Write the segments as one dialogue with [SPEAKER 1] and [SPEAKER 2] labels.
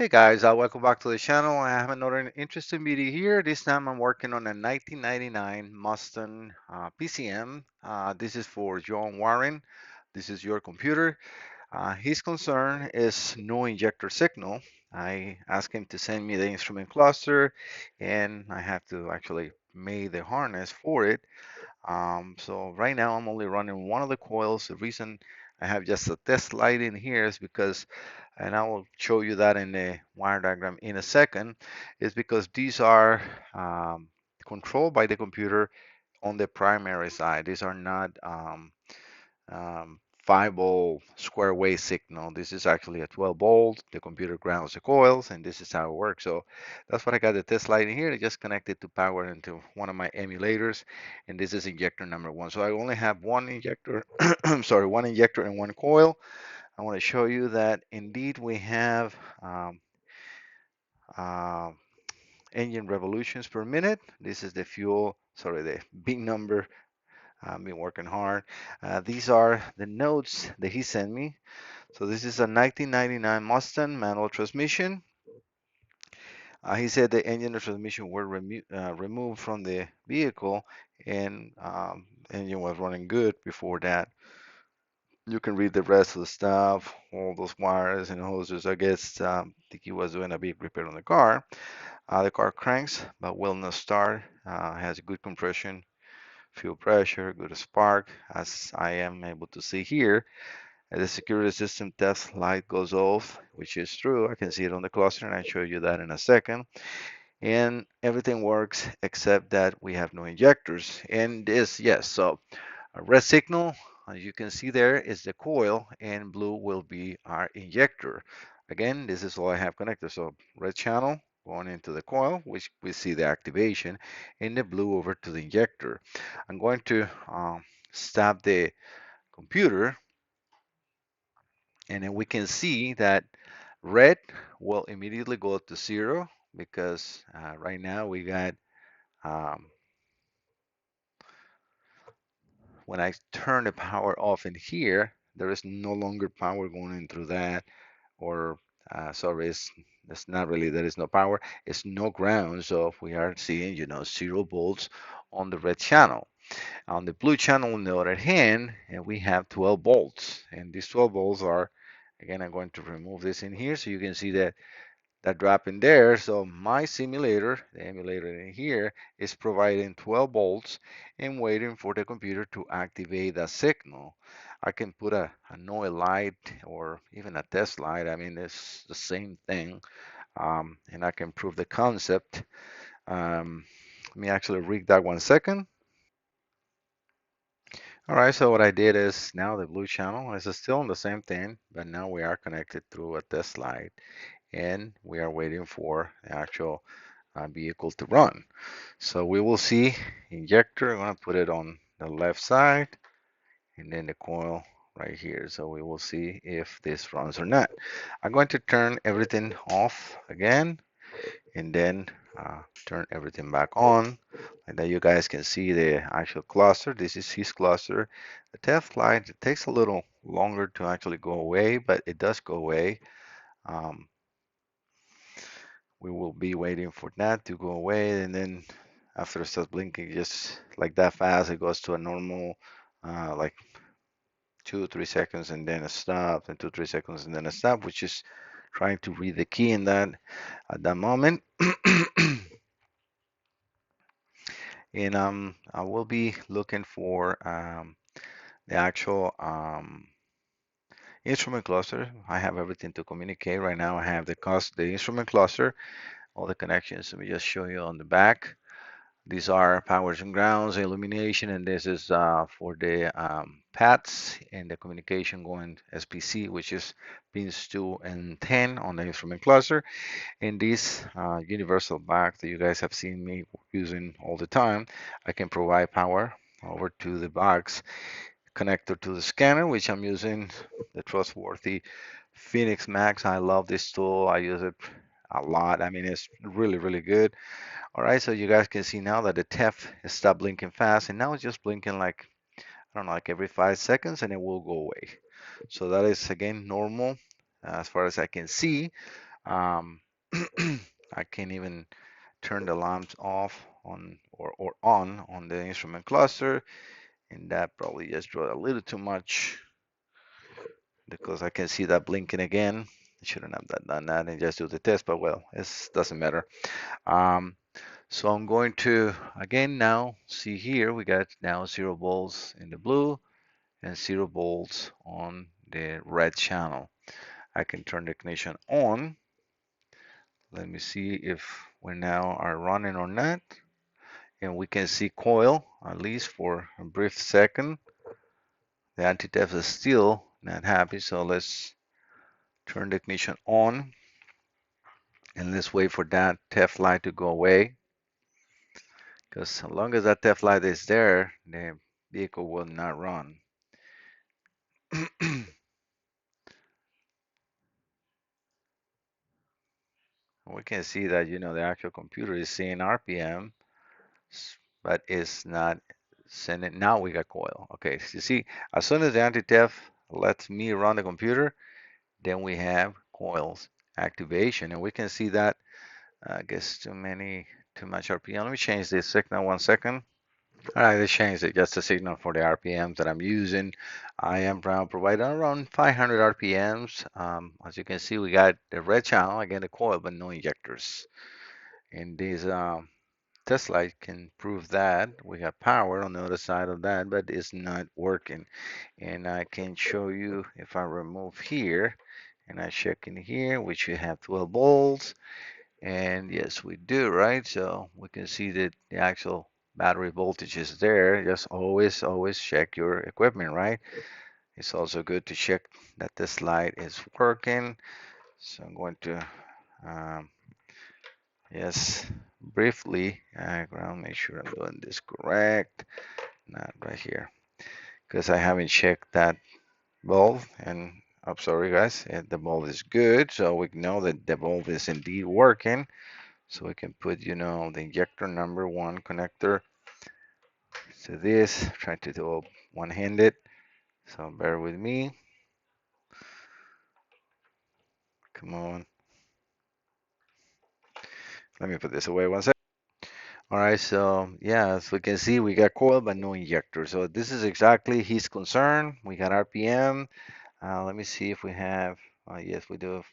[SPEAKER 1] Hey guys, welcome back to the channel. I have another interesting video here. This time I'm working on a 1999 Mustang PCM. This is for John Warren. This is your computer. His concern is no injector signal. I asked him to send me the instrument cluster and I have to actually make the harness for it. So right now I'm only running one of the coils. The reason I have just a test light in here is because, and I will show you that in the wire diagram in a second, is because these are controlled by the computer on the primary side. These are not 5-volt square wave signal. This is actually a 12 volt. The computer grounds the coils, and this is how it works. So that's what I got the test light in here. I just connected to power into one of my emulators, and this is injector number one. So I only have one injector, I'm sorry, one injector and one coil. I want to show you that indeed we have um, uh, engine revolutions per minute. This is the fuel, sorry, the big number. I've been working hard. These are the notes that he sent me. So this is a 1999 Mustang manual transmission. He said the engine and transmission were removed from the vehicle, and engine was running good before that. You can read the rest of the stuff, all those wires and hoses. I guess think he was doing a big repair on the car. The car cranks, but will not start. Has good compression, fuel pressure, good spark, as I am able to see here. The security system test light goes off, which is true. I can see it on the cluster, and I'll show you that in a second. And everything works except that we have no injectors. And this, yes, so a red signal, as you can see there, is the coil, and blue will be our injector. Again, this is all I have connected. So red channel going into the coil, which we see the activation, and the blue over to the injector. I'm going to stop the computer, and then we can see that red will immediately go to zero because right now we got um, when I turn the power off in here, there is no longer power going in through that, or sorry, it's not really there is no power, it's no ground. So we are seeing, 0 volts on the red channel. On the blue channel, on the other hand, we have 12 volts, and these 12 volts are, again, I'm going to remove this in here so you can see that drop in there. So my simulator, the emulator in here, is providing 12 volts and waiting for the computer to activate the signal. I can put a noise light or even a test light. I mean, it's the same thing. And I can prove the concept. Let me actually rig that 1 second. All right, so what I did is now the blue channel is still on the same thing, but now we are connected through a test light, and we are waiting for the actual vehicle to run. So we will see injector. I'm going to put it on the left side, and then the coil right here. So we will see if this runs or not. I'm going to turn everything off again, and then turn everything back on. And then you guys can see the actual cluster. This is his cluster. The test light, it takes a little longer to actually go away, but it does go away. Um, we will be waiting for that to go away, and then after it starts blinking just like that fast, it goes to a normal like 2 or 3 seconds, and then a stop, and 2 or 3 seconds and then a stop, which is trying to read the key in that at that moment. And I will be looking for the actual instrument cluster. I have everything to communicate right now. I have the instrument cluster, all the connections. Let me just show you on the back. These are powers and grounds, illumination, and this is for the pads and the communication going SPC, which is pins 2 and 10 on the instrument cluster. And this universal back that you guys have seen me using all the time, I can provide power over to the box connector to the scanner, which I'm using the trustworthy Phoenix Max. I love this tool. I use it a lot. I mean, it's really, really good. All right, so you guys can see now that the TEF has stopped blinking fast, and now it's just blinking like, I don't know, like every 5 seconds, and it will go away. So that is again normal as far as I can see. Um, I can even turn the lamps off or on the instrument cluster, and that probably just draw a little too much because I can see that blinking again. I shouldn't have done that and just do the test, but well, it doesn't matter. Um, so I'm going to again now see here we got now 0 volts in the blue and 0 volts on the red channel. I can turn the ignition on. Let me see if we now are running or not. And we can see coil at least for a brief second. The anti-theft is still not happy, so let's turn the ignition on and let's wait for that theft light to go away. Because as long as that theft light is there, the vehicle will not run. We can see that the actual computer is seeing RPM, but it's not sending. Now we got coil. Okay, so you see, as soon as the anti-theft lets me run the computer, then we have coils activation, and we can see that. I guess too much RPM. Let me change this signal 1 second. All right, let's change it. Just a signal for the RPMs that I'm using. I am providing around 500 RPMs. As you can see, we got the red channel, again the coil, but no injectors. And this test light can prove that. We have power on the other side of that, but it's not working. And I can show you if I remove here and I check in here, which you have 12 volts. And yes, we do, right? So we can see that the actual battery voltage is there. Just always check your equipment, right? It's also good to check that this light is working. So I'm going to, um, yes, briefly, ground, make sure I'm doing this correct. Not right here, because I haven't checked that bulb. And I'm sorry, guys, the bulb is good. So we know that the bulb is indeed working. So we can put, the injector number 1 connector to this. Try to do it one-handed. So bear with me. Come on. Let me put this away 1 second. All right, so yeah, as we can see, we got coil but no injector. So this is exactly his concern. We got RPM. Let me see if we have, yes, we do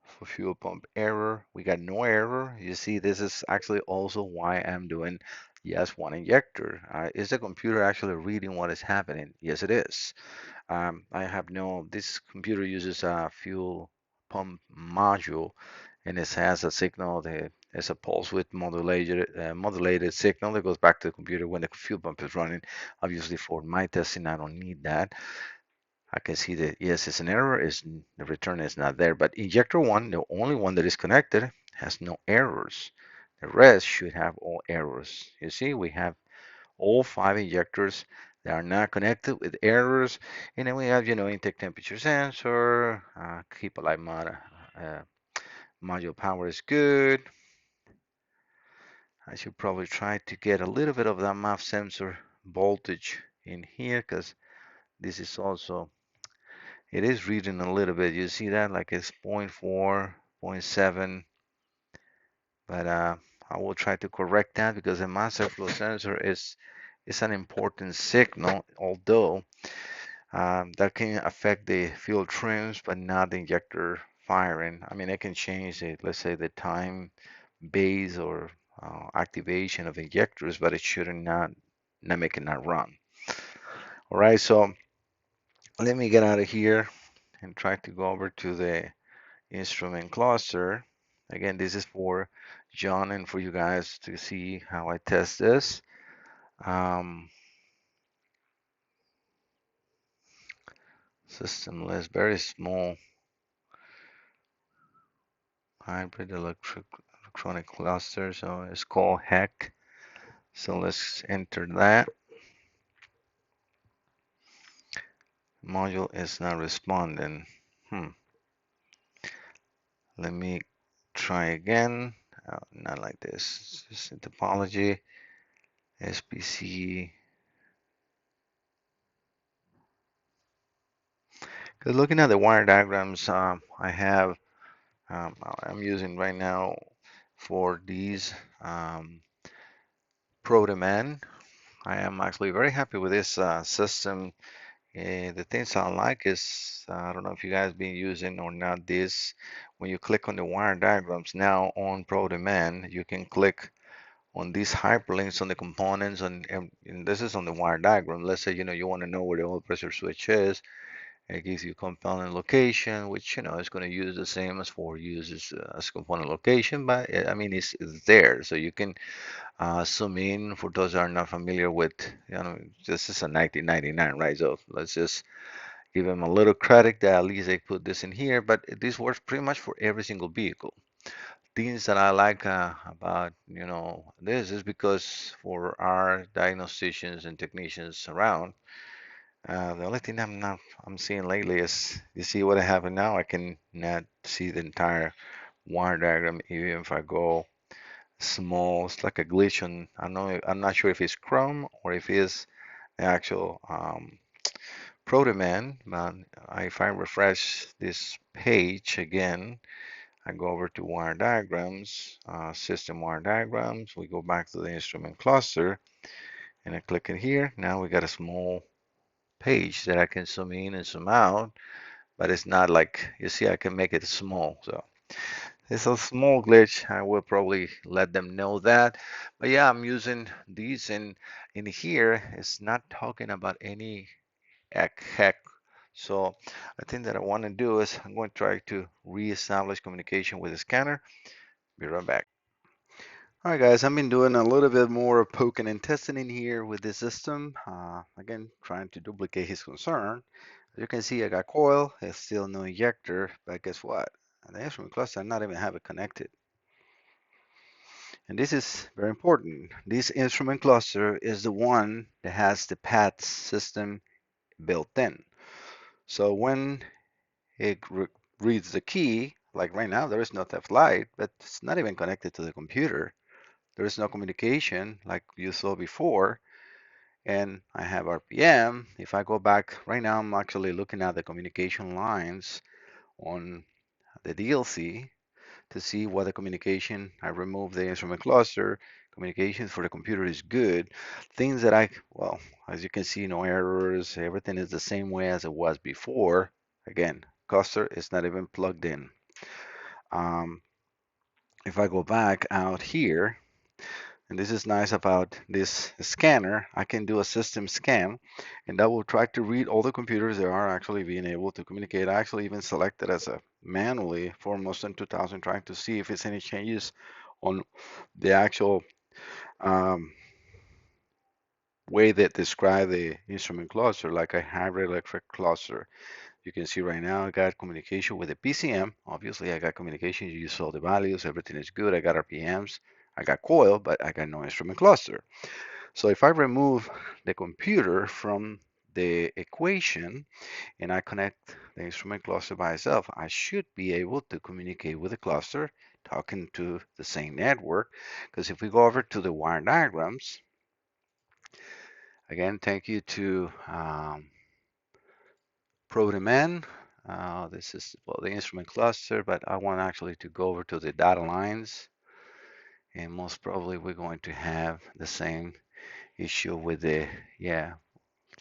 [SPEAKER 1] for fuel pump error. We got no error. You see, this is actually also why I'm doing yes, 1 injector. Is the computer actually reading what is happening? Yes, it is. I have no, this computer uses a fuel pump module and it has a signal that it's a pulse width modulated signal that goes back to the computer when the fuel pump is running. Obviously, for my testing, I don't need that. I can see that yes, it's an error. Is the return is not there, but injector 1, the only one that is connected, has no errors. The rest should have all errors. You see, we have all 5 injectors that are not connected with errors, and then we have intake temperature sensor, keep alive uh, module power is good. I should probably try to get a little bit of that MAF sensor voltage in here because this is also, it is reading a little bit. You see that like it's 0.4, zero point 0.7, but I will try to correct that because the master flow sensor is an important signal, although that can affect the fuel trims, but not the injector firing. I mean, it can change it, let's say the time base or activation of injectors, but it should not make it not run. All right, so let me get out of here and try to go over to the instrument cluster. Again, this is for John and for you guys to see how I test this. Um, System list, very small hybrid electronic cluster, so it's called heck. So let's enter that. Module is not responding. Let me try again. Not like this. Just in topology, SPC. Because looking at the wire diagrams, I have I'm using right now for these um, ProDemand. I am actually very happy with this system. The things I like is, I don't know if you guys been using or not this, when you click on the wire diagrams now on ProDemand, you can click on these hyperlinks on the components and this is on the wire diagram. Let's say, you want to know where the oil pressure switch is. It gives you component location, which, is going to use the same as for uses as component location, but I mean, it's there. So you can zoom in for those that are not familiar with, this is a 1999, right? So let's just give them a little credit that at least they put this in here, but this works pretty much for every single vehicle. Things that I like about, this is because for our diagnosticians and technicians around, the only thing I'm seeing lately is, you see what I have now, I can not see the entire wire diagram even if I go small. It's like a glitch on, I know, I'm not sure if it's Chrome or if it's the actual ProDemand, but if I refresh this page again, I go over to wire diagrams, system wire diagrams. We go back to the instrument cluster and I click it here. Now we got a small page that I can zoom in and zoom out, but it's not like, you see, I can make it small. So it's a small glitch. I will probably let them know that. But yeah, I'm using these and in here, it's not talking about any heck. So I think that I want to do is I'm going to try to reestablish communication with the scanner. Be right back. All right, guys, I've been doing a little bit more poking and testing in here with this system. Again, trying to duplicate his concern. As you can see, I got coil, it's still no injector, but guess what? The instrument cluster, I not even have it connected. And this is very important. This instrument cluster is the one that has the PAT system built in. So when it reads the key, like right now, there is no theft light, but it's not even connected to the computer. There is no communication like you saw before. And I have RPM. If I go back right now, I'm actually looking at the communication lines on the DLC to see what the communication. I removed the instrument cluster. Communication for the computer is good. Things that well, as you can see, no errors. Everything is the same way as it was before. Again, cluster is not even plugged in. Um, if I go back out here, and this is nice about this scanner, I can do a system scan, and that will try to read all the computers that are actually being able to communicate. I actually even selected as a manually for Mustang 2000, trying to see if it's any changes on the actual um, way that describe the instrument cluster, like a hybrid electric cluster. You can see right now I got communication with the PCM. Obviously, I got communication. You saw the values. Everything is good. I got RPMs. I got coil, but I got no instrument cluster. So if I remove the computer from the equation and I connect the instrument cluster by itself, I should be able to communicate with the cluster talking to the same network. Because if we go over to the wire diagrams, again, thank you to ProDemand. This is, well, the instrument cluster, but I want actually to go over to the data lines, and most probably we're going to have the same issue with the, yeah,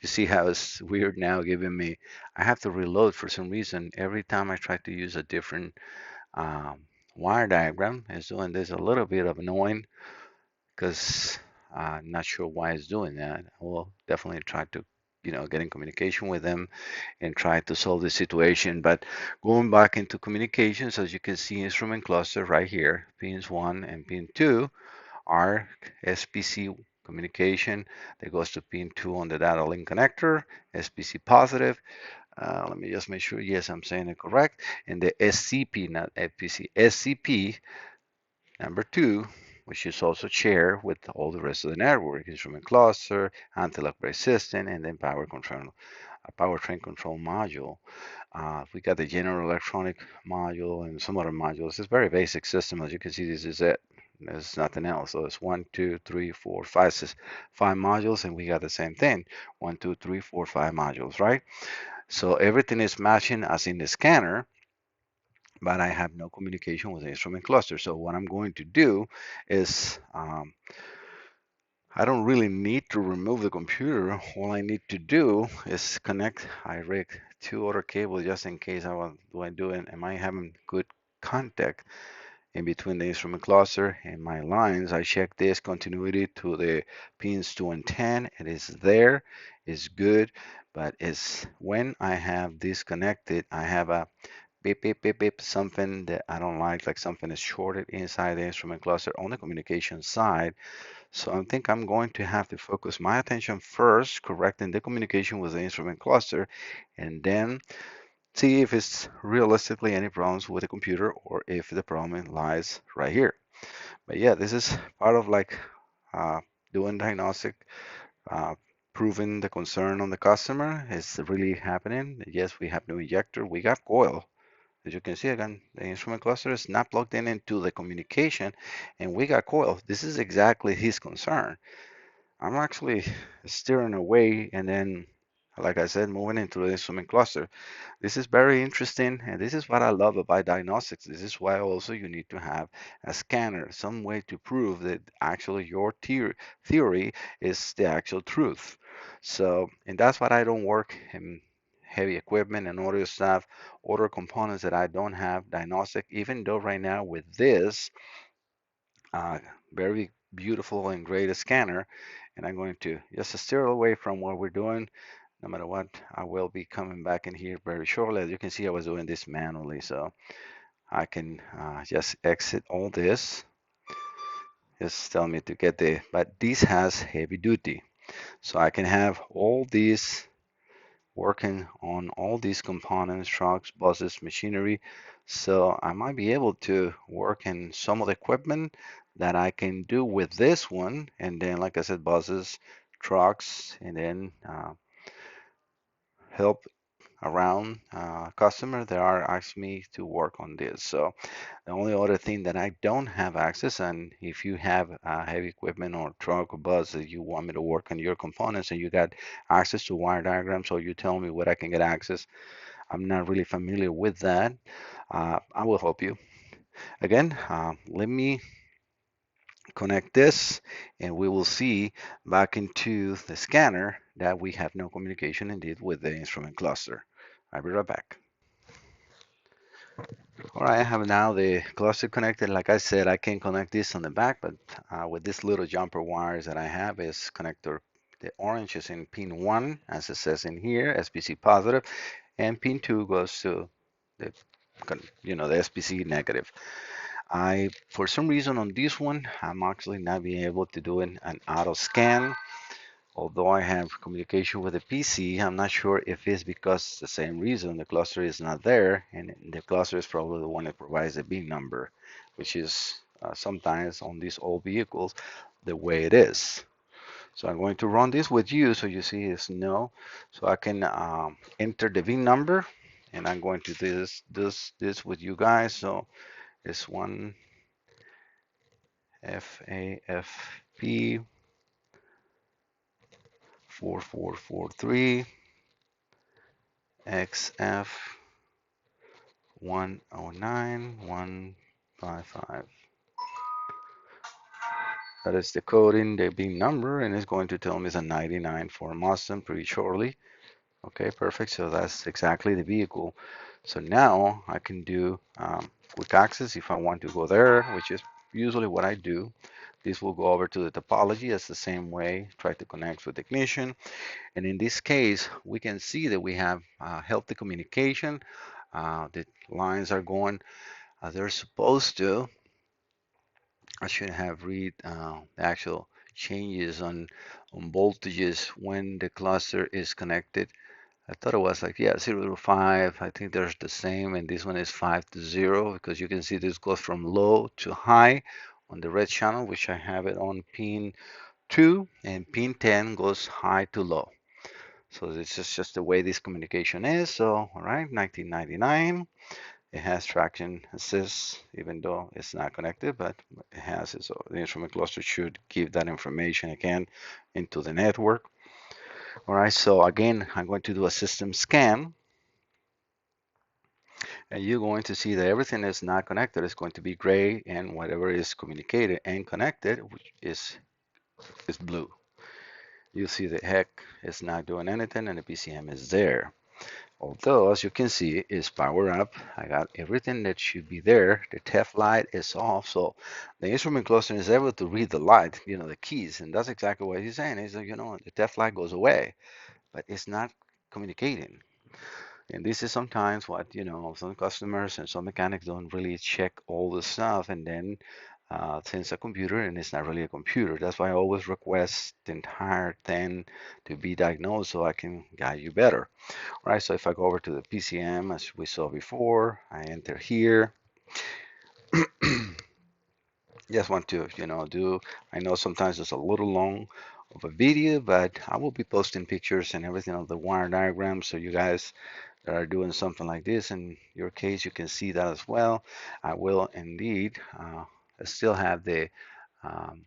[SPEAKER 1] you see how it's weird now giving me, I have to reload for some reason every time I try to use a different um, wire diagram. It's doing this a little bit of annoying because I'm not sure why it's doing that. I will definitely try to, get in communication with them and try to solve the situation. But going back into communications, as you can see, instrument cluster right here, pins 1 and pin 2 are SPC communication that goes to pin 2 on the data link connector, SPC positive. Let me just make sure, yes, I'm saying it correct. And the SCP, not FPC, SCP number 2, which is also shared with all the rest of the network, instrument cluster, anti-lock brake system, and then power control, powertrain control module. We got the general electronic module and some other modules. It's a very basic system. As you can see, this is it. There's nothing else. So it's 1, 2, 3, 4, 5, 6, 5 modules, and we got the same thing. 1, 2, 3, 4, 5 modules, right? So everything is matching as in the scanner. but I have no communication with the instrument cluster. So what I'm going to do is I don't really need to remove the computer. All I need to do is connect. I rig two other cables just in case I want. Do I do it? Am I having good contact in between the instrument cluster and my lines? I check this continuity to the pins 2 and 10. It is there. It's good. But it's when I have disconnected, I have a beep, beep, beep, beep, something that I don't like something is shorted inside the instrument cluster on the communication side. So I think I'm going to have to focus my attention first, correcting the communication with the instrument cluster, and then see if it's realistically any problems with the computer or if the problem lies right here. But yeah, this is part of like uh, doing diagnostic, uh, proving the concern on the customer is really happening. Yes, we have no injector, we got coil. As you can see again, the instrument cluster is not plugged in into the communication, and we got coil. This is exactly his concern. I'm actually steering away and then, like I said, moving into the instrument cluster. This is very interesting, and this is what I love about diagnostics. This is why also you need to have a scanner, some way to prove that actually your theory is the actual truth. So, and that's what I don't work in heavy equipment and audio stuff, other components that I don't have diagnostic, even though right now with this uh, very beautiful and great scanner, and I'm going to just steer away from what we're doing. No matter what, I will be coming back in here very shortly. As you can see, I was doing this manually, so I can just exit all this. Just tell me to get the, but this has heavy duty. So I can have all these working on all these components, trucks, buses, machinery. So I might be able to work in some of the equipment that I can do with this one. And then, like I said, buses, trucks, and then help around customer that are asking me to work on this. So the only other thing that I don't have access, and if you have heavy equipment or truck or bus that you want me to work on your components and you got access to wire diagrams, or you tell me what I can get access, I'm not really familiar with that. I will help you. Again, let me connect this and we will see back into the scanner that we have no communication indeed with the instrument cluster. I'll be right back. All right, I have now the cluster connected. Like I said, I can connect this on the back, but with these little jumper wires that I have is connector. The orange is in pin 1, as it says in here, SPC positive, and pin 2 goes to the, the SPC negative. For some reason on this one, I'm actually not being able to do an auto scan. Although I have communication with the PC, I'm not sure if it's because the same reason the cluster is not there, and the cluster is probably the one that provides the bin number, which is sometimes on these old vehicles the way it is. So I'm going to run this with you so you see it's no. So I can enter the VIN number, and I'm going to do this with you guys. So it's one FAFP 4443 XF 109155. That is the code in the bin number, and it's going to tell me it's a 99 for Mustang pretty shortly. Okay, perfect. So that's exactly the vehicle. So now I can do quick access if I want to go there, which is usually what I do. This will go over to the topology as the same way, try to connect with ignition. And in this case, we can see that we have healthy communication. The lines are going as they're supposed to. I should have read the actual changes on voltages when the cluster is connected. I thought it was like, yeah, 0 to 5. I think there's the same, and this one is 5 to 0 because you can see this goes from low to high on the red channel, which I have it on pin 2, and pin 10 goes high to low. So this is just the way this communication is. So, all right, 1999. It has traction assist, even though it's not connected, but it has it. So the instrument cluster should give that information again into the network. All right, so again, I'm going to do a system scan. And you're going to see that everything is not connected is going to be gray, and whatever is communicated and connected, which is blue. You see the heck is not doing anything, and the PCM is there. Although, as you can see, it's power up. I got everything that should be there. The TEF light is off, so the instrument cluster is able to read the light, the keys, and that's exactly what he's saying. He's like, the TEF light goes away, but it's not communicating. And this is sometimes what, some customers and some mechanics don't really check all the stuff, and then since a computer and it's not really a computer. That's why I always request the entire thing to be diagnosed so I can guide you better. All right, so if I go over to the PCM as we saw before, I enter here. Just want to, I know sometimes it's a little long of a video, but I will be posting pictures and everything of the wire diagram so you guys that are doing something like this in your case, you can see that as well. I will indeed still have the um,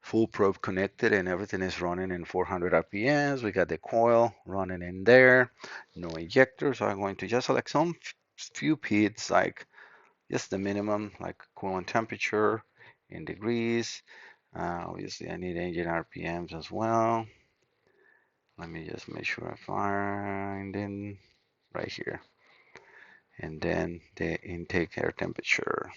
[SPEAKER 1] full probe connected and everything is running in 400 RPMs. We got the coil running in there, no injector. So I'm going to just select some few pits, like just the minimum, like coolant temperature in degrees. Obviously, I need engine RPMs as well. Let me just make sure I find in right here. And then the intake air temperature.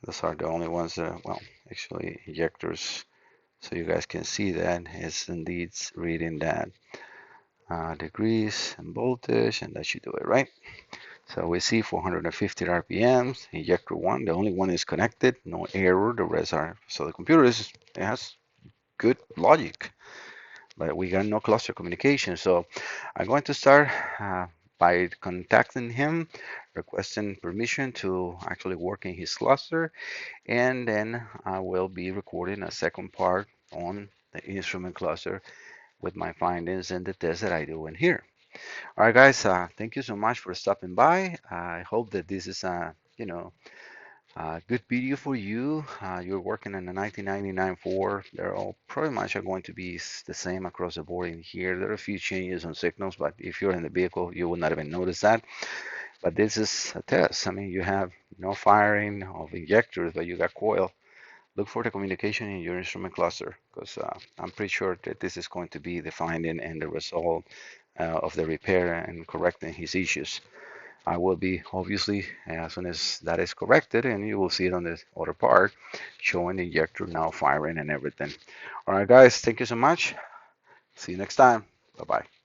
[SPEAKER 1] Those are the only ones that, well, actually injectors, so you guys can see that it's indeed reading that degrees and voltage, and that should do it, right? So we see 450 RPMs, injector one, the only one is connected, no error, the rest are, so the computer it has good logic, but we got no cluster communication. So I'm going to start by contacting him, requesting permission to actually work in his cluster, and then I will be recording a second part on the instrument cluster with my findings and the tests that I do in here. All right, guys, thank you so much for stopping by. I hope that this is a good video for you. You're working on a 1999 Ford. They're all pretty much are going to be the same across the board in here. There are a few changes on signals, but if you're in the vehicle, you will not even notice that. But this is a test. I mean, you have no firing of injectors, but you got coil. Look for the communication in your instrument cluster, because I'm pretty sure that this is going to be the finding and the result of the repair and correcting his issues. I will be obviously as soon as that is corrected, and you will see it on the other part showing the injector now firing and everything. All right, guys, thank you so much. See you next time. Bye bye.